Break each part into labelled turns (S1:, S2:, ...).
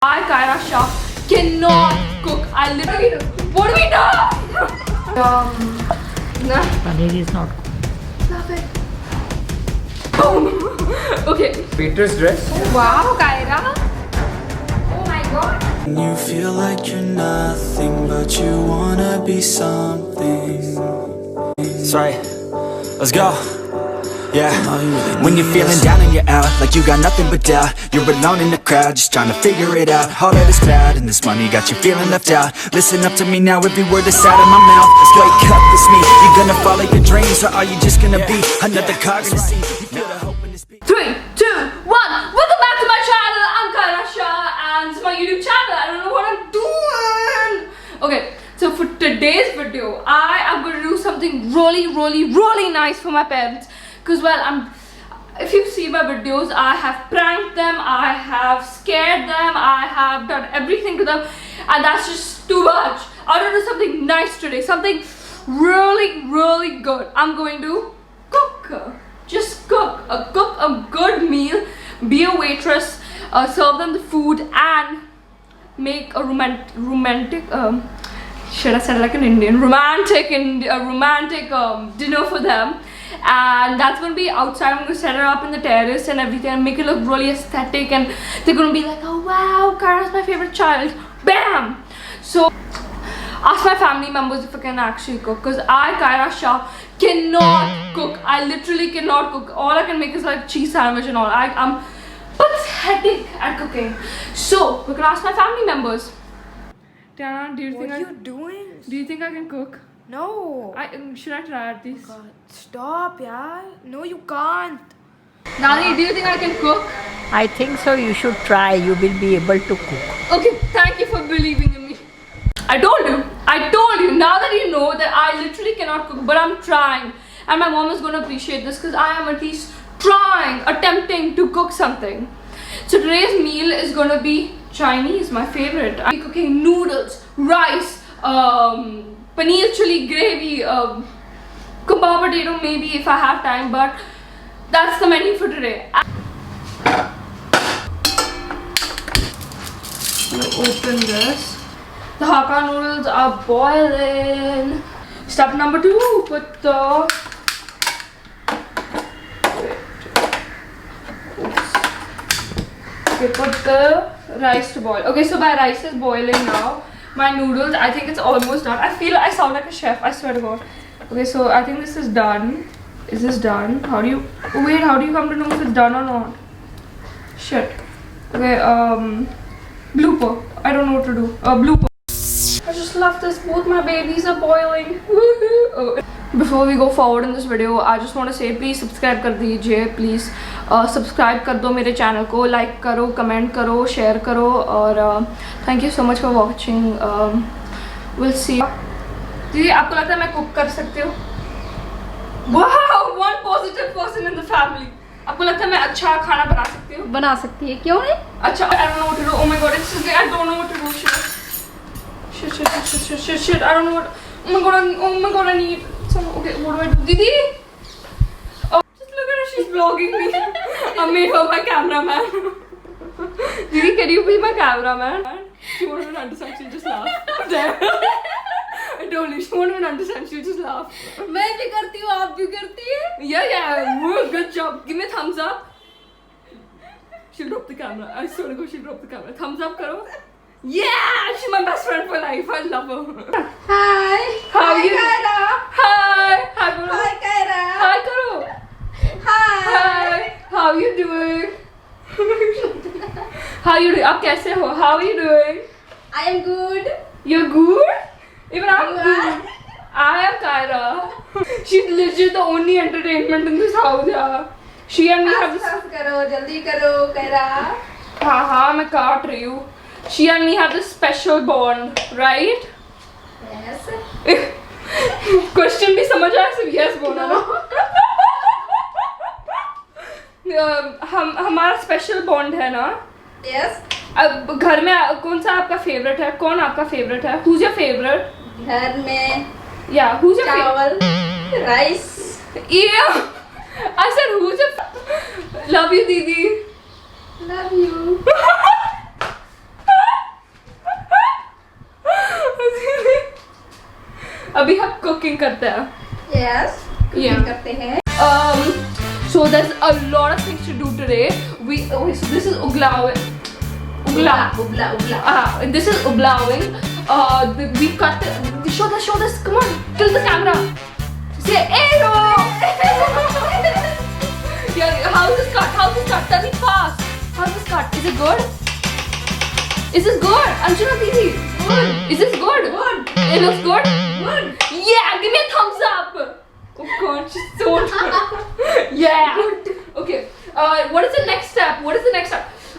S1: I, Kaira Shah, cannot cook. I literally. What do we do? Nah.
S2: Paneer is not.
S1: Love it. Boom. Okay.
S3: Waitress dress.
S1: Wow, Kaira. Oh my god.
S4: You feel like you're nothing, but you wanna be something. That's right. Let's go. Yeah. When you're feeling down and you're out, like you got nothing but doubt, you're alone in the crowd, just trying to figure it out. All of this cloud and this money got you feeling left out. Listen up to me now, every word that's out of my mouth. Wake up, it's me. You gonna follow your dreams, or are you just gonna be another cog in the scene? You feel the hope in this beat.
S1: 3, 2, 1. Welcome back to my channel. I'm Kaira Shah and it's my YouTube channel. I don't know what I'm doing. Okay, so for today's video, I am going to do something really nice for my parents. Because well, if you see my videos, I have pranked them, I have scared them, I have done everything to them, and that's just too much. I want to do something nice today, something really good. I'm going to cook. Just cook a good meal, be a waitress, serve them the food, and make a romantic should I say it like an Indian romantic dinner for them. And that's gonna be outside. I'm gonna set it up in the terrace and everything and make it look really aesthetic, and they're gonna be like, oh wow, Kaira's my favorite child. Bam! So ask my family members if I can actually cook, because I, Kaira Shah, cannot cook. I literally cannot cook. All I can make is like cheese sandwich and all. I'm pathetic at cooking. So we're gonna ask my family members. Tiana, do you think
S5: What are you doing?
S1: Do you think I can cook?
S5: No.
S1: Should I try at least?
S5: God, stop, yeah. No, you can't.
S1: Nani, do you think I can cook?
S2: I think so. You should try. You will be able to cook.
S1: Okay, thank you for believing in me. I told you. Now that you know that I literally cannot cook, but I'm trying. And my mom is going to appreciate this because I am at least trying, attempting to cook something. So today's meal is going to be Chinese, my favorite. I'll be cooking noodles, rice, paneer chili gravy, kebab potato maybe if I have time, but that's the menu for today. I'm gonna open this. The Hakka noodles are boiling. Step number 2, put the put the rice to boil. Okay, so my rice is boiling now. My noodles, I think it's almost done. I feel I sound like a chef, I swear to God. Okay, so I think this is done. Is this done? How do you come to know if it's done or not? Shit. Okay, blooper. I don't know what to do. Blooper. I just love this. Both my babies are boiling. Oh. Before we go forward in this video, I just want to say please subscribe कर दीजिए. Please subscribe कर दो मेरे channel को, like करो, comment करो, share करो, और thank you so much for watching. We'll see. दीदी आपको लगता है मैं cook कर सकती हूँ? Wow, one positive person in the family. आपको लगता है मैं अच्छा खाना बना सकती हूँ?
S5: बना सकती है, क्यों नहीं?
S1: अच्छा, I don't know what to do. Oh my god, it's okay. I don't know what to do. Shit. I don't know what. Oh my god, I need some. Okay, what do I do? Didi? Oh, just look at her. She's vlogging me. I made her my cameraman. Didi, can you be my cameraman? She won't even understand. She'll just laugh. I told you, she won't even understand. She'll just laugh.
S5: मैं भी करती हूँ, आप भी करती हैं?
S1: Yeah. Good job. Give me a thumbs up. She'll drop the camera. I swear to God, she'll drop the camera. Thumbs up, karo. Yeah, she's my best friend for life. I love her.
S5: Hi.
S1: How are you?
S5: Kaira.
S1: Hi. Hi, Karo.
S5: Hi, Kaira.
S1: Hi, Karo. Hi. How are you doing? How are you doing? आप कैसे हो? How are you doing?
S5: I am good.
S1: You're good? Even I'm
S5: You
S1: good. I am Kaira. She's legit the only entertainment in this house, yeah. She and me have this.
S5: करो, जल्दी करो, Kaira.
S1: हाँ, मैं काट रही हूँ. She and me have this special bond, right?
S5: Yes.
S1: Question भी समझ आया, सिर्फ yes बोला ना. हमारा स्पेशल बॉन्ड है ना.
S5: Yes.
S1: अब घर में कौन सा आपका फेवरेट है? कौन आपका फेवरेट है? Who's your favorite?
S5: घर में
S1: Yeah, who's your
S5: चावल, rice.
S1: Yeah. I said who's your love you, Didi.
S5: Love you.
S1: अभी हम cooking करते हैं.
S5: Yes.
S1: Yeah.
S5: Cooking करते हैं.
S1: So there's a lot of things to do today. So this is uglawing.
S5: Ubla.
S1: This is uglawing. We cut. Show this. Come on, kill the camera. Say ayo. Yeah, how is this cut? Tell me fast. How's this cut? Is it good? Is this good? Anjana Didi.
S5: Good.
S1: Is this good?
S5: Good.
S1: It looks good.
S5: Good.
S1: Yeah, give me a thumbs up. Oh God, she's so good. Yeah. Okay. What is the next step?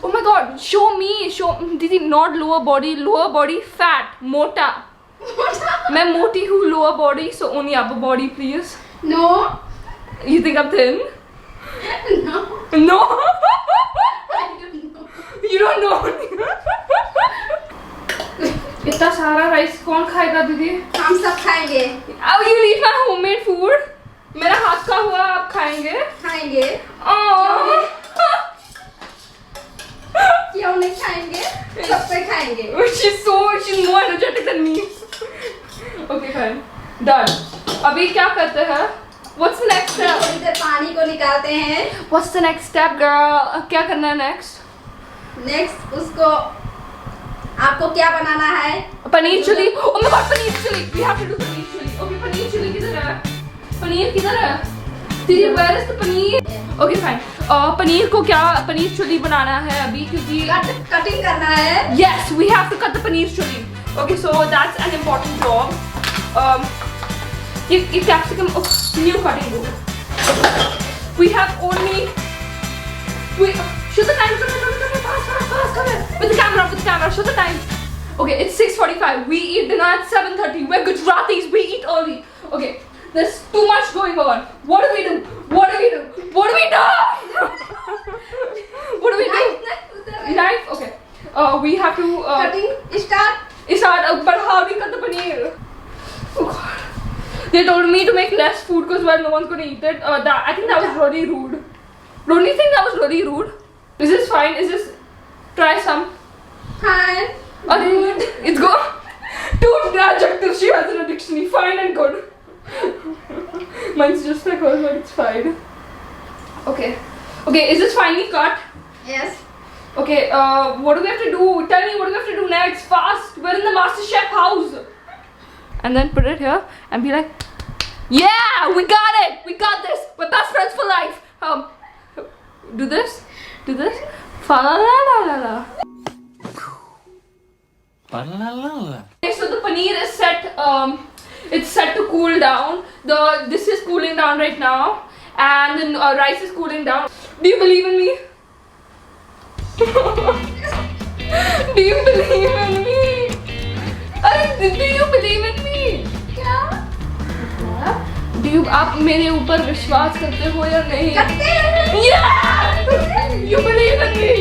S1: Oh my God, show me. Didi, not lower body fat, mota. मैं मोटी हूँ, lower body, so only upper body, please.
S5: No.
S1: You think I'm thin?
S5: No.
S1: No.
S5: I don't know.
S1: You don't know. इतना सारा rice कौन खाएगा दीदी?
S5: हम सब खाएंगे.
S1: अब you eat my homemade food. मेरा हाथ का हुआ आप खाएंगे?
S5: खाएंगे.
S1: Oh.
S5: क्यों नहीं खाएंगे? सब पे खाएंगे.
S1: She's more energetic than me. Okay, fine. Done. अभी क्या करते हैं? What's the next step?
S5: थोड़ी देर पानी को निकालते हैं.
S1: What's the next step, girl? क्या करना है next?
S5: Next उसको आपको क्या बनाना है?
S1: Paneer chilli. Oh my God, paneer chilli. We have to do paneer chilli. Okay, paneer chilli किधर है? पनीर किधर है? दीदी, where is the paneer? Okay, fine. Paneer को क्या पनीर चिली बनाना है अभी क्योंकि
S5: कटिंग करना है.
S1: yes, we have to cut the paneer chili. Okay, so that's an important job. If capsicum, new cutting board. We have only. Show the time. Fast, come here. With the camera. Show the time. Okay, it's 6:45. We eat dinner at 7:30. We're Gujaratis. We eat early. Okay, there's too much going on. What do we do? What do we do? Knife. Okay. We have to.
S5: Cutting start.
S1: But how do you cut the paneer? Oh God. They told me to make less food because no one's gonna eat it. I think that was really rude. Don't you think that was really rude? Is this fine? Try some?
S5: Fine.
S1: Good. It's good. Two adjectives she has in a dictionary. Fine and good. Mine's just like hers, but it's fine. Okay, is this finally cut?
S5: Yes.
S1: Okay, what do we have to do? Tell me, what do we have to do next? Fast! We're in the MasterChef house! And then put it here and be like, yeah! We got it! We got this! We're best friends for life! Do this. Fa la la la la la. Okay, so the paneer is set, it's set to cool down. This is cooling down right now. And the rice is cooling down. Do you believe in me? Do you believe in me? Do you believe in me?
S5: क्या?
S1: आप मेरे ऊपर विश्वास करते हो या नहीं?
S5: करते हैं.
S1: Yeah! You believe in me.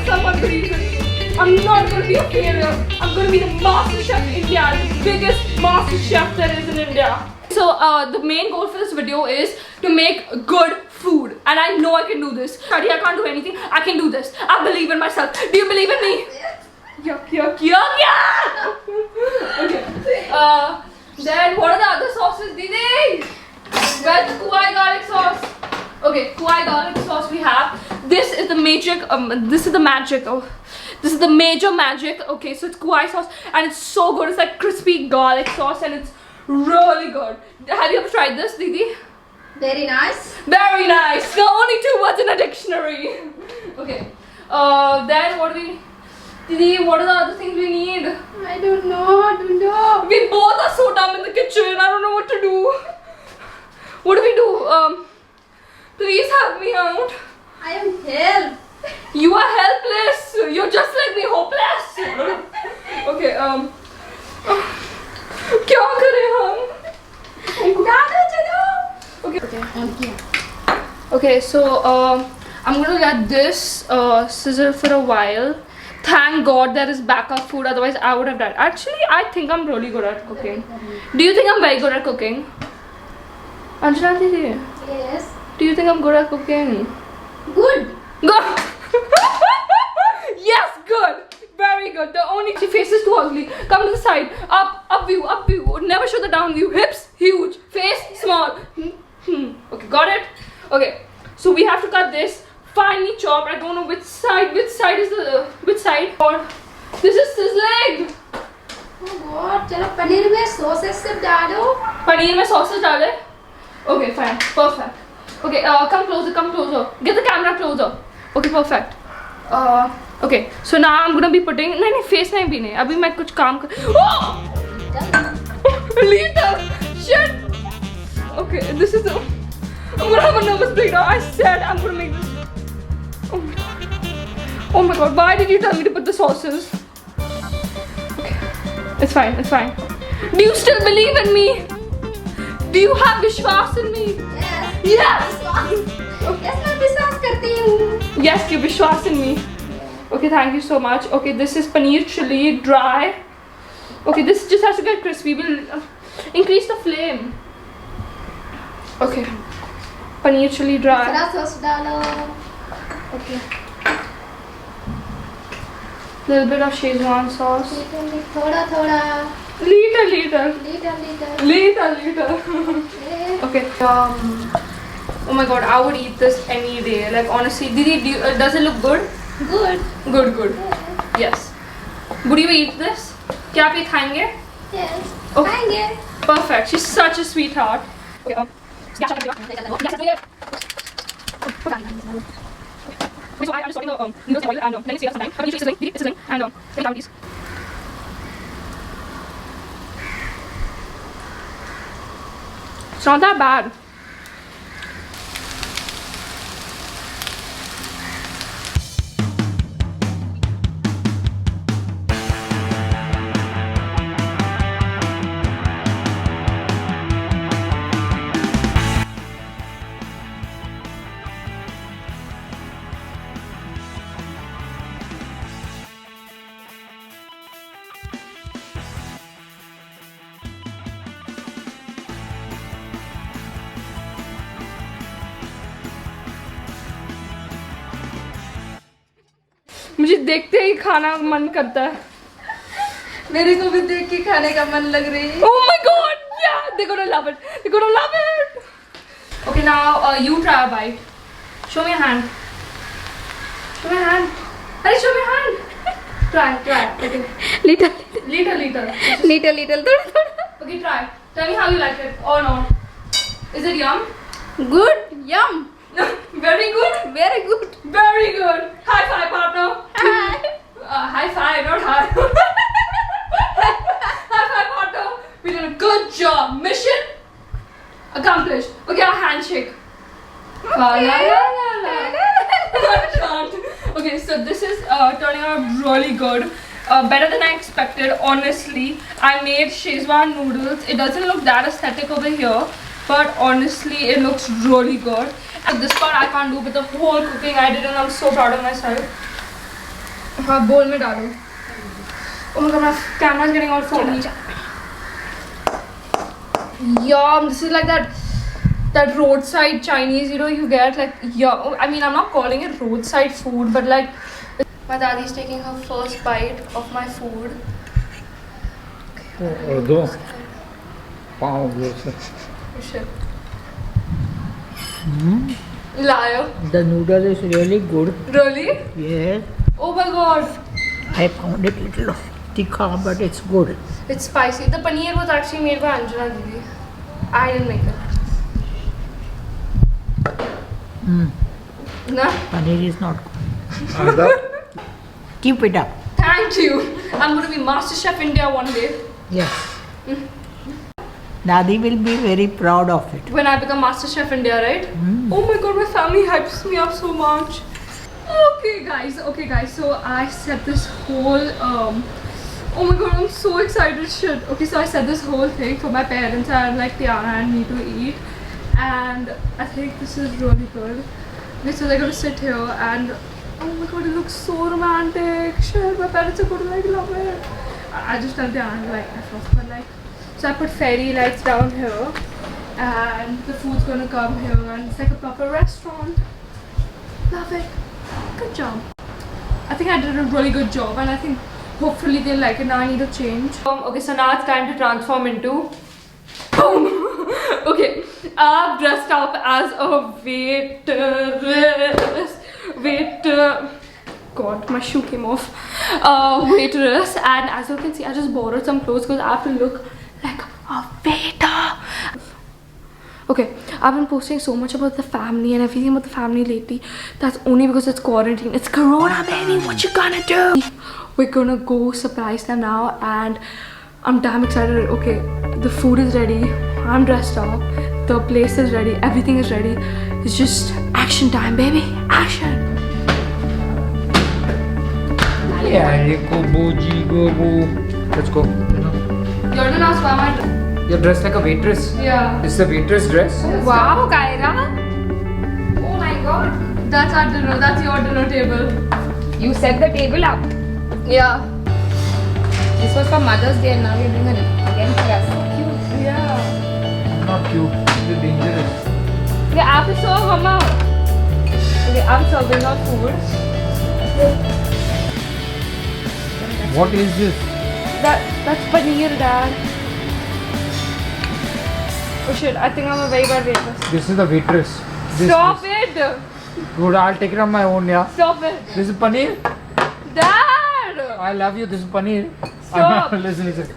S1: Someone believes in me. I'm not gonna be a failure. I'm gonna be the master chef in India, the biggest master chef there is in India. So the main goal for this video is to make good food, and I know I can do this. Sorry, I can't do anything. I can do this. I believe in myself. Do you believe in me? Yuck. Okay. Then what are the other sauces, Didi? Where's the Kuwai garlic sauce? Okay, Kuwai garlic sauce we have. This is the magic. This is the magic. This is the major magic. Okay, so it's Kuwai sauce, and it's so good. It's like crispy garlic sauce, and it's really good. Have you ever tried this, Didi?
S5: Very nice.
S1: Very nice. The only 2 words in a dictionary. Okay. Then what do we? Didi, what are the other things we need?
S5: I don't know.
S1: We both are so dumb in the kitchen. I don't know what to do. What do we do? Please help me out.
S5: I am help.
S1: You are helpless. You're just like me, hopeless. Okay. क्या करें हम? Okay, so I'm gonna get this scissor for a while. Thank God there is backup food, otherwise I would have died. Actually, I think I'm really good at cooking. Do you think I'm very good at cooking? Anjana Didi,
S5: Yes.
S1: do you think I'm good at cooking?
S5: Good.
S1: Good. Yes, good. Very good. The only face is too ugly. Come to the side. Up view, up view. Never show the down view. Hips, huge. Face, small. Okay, got it? Okay, so we have to cut this. Finely chopped. I don't know which side is the, which side? Or this is sizzling.
S5: Oh God, चलो पनीर में sauces सब डालो.
S1: Paneer mein sauces डाले. Okay, fine. Perfect. Okay, come closer, come closer. Get the camera closer. Okay, perfect. Okay, so now I'm gonna be putting. नहीं face नहीं भी नहीं. अभी मैं कुछ काम कर. Oh! Little shit. Okay, this is the. I'm gonna have a nervous breakdown. I said I'm gonna make this. Oh my god. Oh my god. Why did you tell me to put the sauces? Okay, it's fine. It's fine. Do you still believe in me? Do you have Vishwas in me?
S5: Yes.
S1: Yes.
S5: Yes, मैं विश्वास करती हूँ.
S1: Yes, you Vishwas in me. Okay, thank you so much. Okay, this is paneer chili dry. Okay, this just has to get crispy. We'll increase the flame. Okay, paneer chili dry.
S5: थोड़ा sauce डालो.
S1: Okay. Little bit of Szechuan sauce.
S5: थोड़ा थोड़ा.
S1: Little.
S5: Little.
S1: Okay. Oh my god, I would eat this any day. Like honestly, Didi, does it look good?
S5: Good.
S1: Good. Yes. Would you eat this? क्या आप ये खाएंगे?
S5: Yes.
S1: Okay.
S5: खाएंगे.
S1: Perfect. She's such a sweetheart. Okay. So I just sorting the noodles in oil and let it stay some time. But usually it's sizzling and take it out please. It's not that bad. मुझे देखते ही खाना मन करता है.
S5: मेरे को भी देख के खाने का मन लग रही है.
S1: Oh my god! Yeah, they're gonna love it. They're gonna love it. Okay, now you try a bite. Show me your hand. Show me your hand. Hey, show me your hand. Try. Okay.
S5: Little. थोड़ा.
S1: Okay, try. Tell me how you like it or not. Is it yum?
S5: Good. Yum.
S1: Very good.
S5: Very good.
S1: Very good. High five, partner.
S5: Hi.
S1: High five, not high. High five, partner. We did a good job. Mission accomplished. Okay, our handshake. La. I can't. Okay, so this is turning out really good. Better than I expected, honestly. I made Szechuan noodles. It doesn't look that aesthetic over here, but honestly, it looks really good. And this part I can't do, but the whole cooking I did, and I'm so proud of myself. Bowl mein डालो. Oh my god, my camera is getting all foggy. Yum! This is like that roadside Chinese, you know, you get like yum. I mean, I'm not calling it roadside food, but like my daddy's taking her first bite of my food.
S3: दो पाँव जैसे.
S1: Shit. Liar.
S2: The noodle is really good.
S1: Really?
S2: Yes.
S1: Oh my god.
S2: I found it little tikha, but it's good.
S1: It's spicy. The paneer was actually made by Anjana Didi. I didn't make it. No?
S2: Paneer is not good. Keep it up.
S1: Thank you. I'm going to be MasterChef India one day.
S2: Yes. Dadi will be very proud of it.
S1: When I become MasterChef India, right? Oh my god, my family hypes me up so much. Okay guys, so I set this whole oh my god, I'm so excited. Shit. Okay, so I set this whole thing for my parents and like Tiana and me to eat, and I think this is really good. Okay, so they're gonna sit here and oh my god, it looks so romantic. Shit, my parents are gonna like love it. I just tell Tiana like but like, so I put fairy lights down here and the food's gonna come here and it's like a proper restaurant. Love it. Good job. I think I did a really good job, and I think hopefully they'll like it. Now I need to change. Okay, so now it's time to transform into. Boom! Okay, I'm dressed up as a waitress. God, my shoe came off. Waitress, and as you can see, I just borrowed some clothes because I have to look like a waiter. Okay, I've been posting so much about the family and everything about the family lately. That's only because it's quarantine. It's Corona, baby. What you gonna do? We're gonna go surprise them now, and I'm damn excited. Okay, the food is ready. I'm dressed up. The place is ready. Everything is ready. It's just action time, baby. Action.
S3: Yeah, go, boji, go. Let's go.
S1: Jordan asked why my
S3: You're dressed like a waitress.
S1: yeah.
S3: This is a waitress dress.
S1: Wow, Kyra. Oh my god. That's our dinner. That's your dinner table.
S6: You set the table up.
S1: Yeah.
S6: This was for Mother's Day and now you're doing it again for us.
S1: Yeah.
S3: Not cute. It's dangerous.
S1: Okay, I have to serve Mama. Okay, I'm serving our food.
S3: What is this?
S1: That's paneer, Dad. Oh shit, I think I'm a very bad waitress.
S3: This is the waitress.
S1: Stop it!
S3: Good, I'll take it on my own, yeah.
S1: Stop it!
S3: This is paneer.
S1: Dad!
S3: I love you. This is paneer.
S1: Stop.
S3: Listen.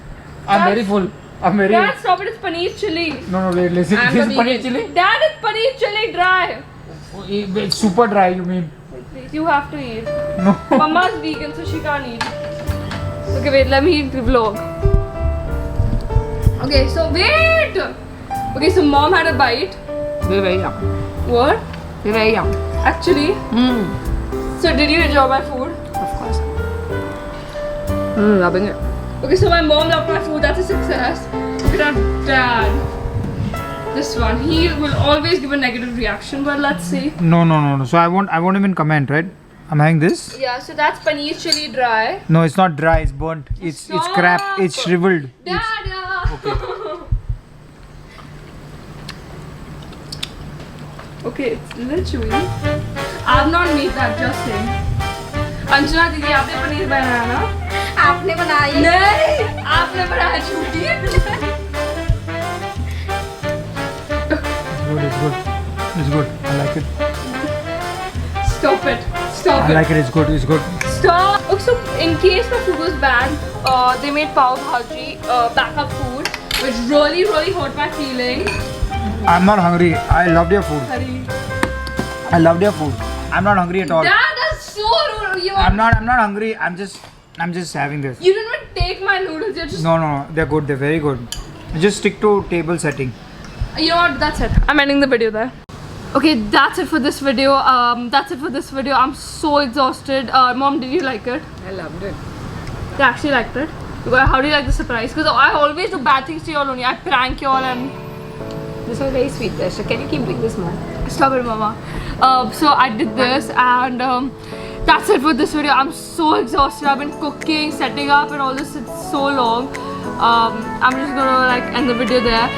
S3: I'm very full. I'm very.
S1: Dad, stop it! It's paneer chili.
S3: No, wait, listen.
S6: I'm
S3: This is
S6: the
S3: paneer
S6: vegan.
S3: chili.
S1: Dad, it's paneer chili dry.
S3: It's super dry, you mean?
S1: Please, you have to eat.
S3: No.
S1: Mama's vegan, so she can't eat. Okay, wait, let me eat the vlog. Okay, so wait! Okay, so mom had a bite.
S6: We're very young.
S1: What?
S6: We're very young.
S1: Actually? So did you enjoy my food?
S6: Of course. Loving it.
S1: Okay, so my mom loved my food, that's a success. Look at our dad. This one, he will always give a negative reaction, but let's see.
S3: No. So I won't even comment, right? I'm having this.
S1: Yeah, so that's paneer chili dry.
S3: No, it's not dry. It's burnt. It's crap. It's shriveled.
S1: Dad, Okay, it's a little chewy. I've not made that, just saying. Anjana दीदी आपने पनीर बनाया ना?
S5: आपने बनाई
S1: नहीं, आपने बनाया झूठी.
S3: It's good. I like it.
S1: Stop it. Stop
S3: I
S1: it.
S3: like it. It's good.
S1: Stop. Okay, so in case the food was banned, they made pav bhaji backup food, which really hurt my feelings.
S3: I'm not hungry. I loved your food.
S1: Sorry.
S3: I loved your food. I'm not hungry at all.
S1: Dad, that's so rude.
S3: I'm not hungry. I'm just having this.
S1: You didn't even take my noodles. You're just.
S3: No. They're good. They're very good. Just stick to table setting.
S1: You know what? That's it. I'm ending the video there. Okay, that's it for this video. I'm so exhausted. Mom, did you like it?
S6: I loved it.
S1: They actually liked it. How do you like the surprise? Because I always do bad things to you all only. I prank you all and.
S6: This was very sweet, Dasha. Can you keep doing this more?
S1: Stop it, Mama. So I did this, and that's it for this video. I'm so exhausted. I've been cooking, setting up, and all this. It's so long. I'm just gonna end the video there.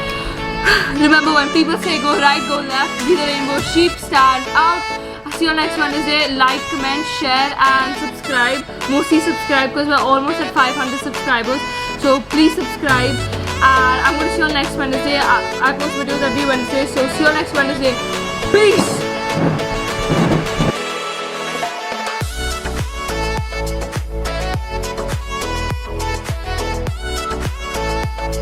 S1: Remember, when people say go right, go left, be the rainbow sheep, stand out. I'll see you next Wednesday. Like, comment, share, and subscribe. Mostly subscribe because we're almost at 500 subscribers. So please subscribe. And I'm going to see you on next Wednesday. I post videos every Wednesday. So see you next Wednesday. Peace!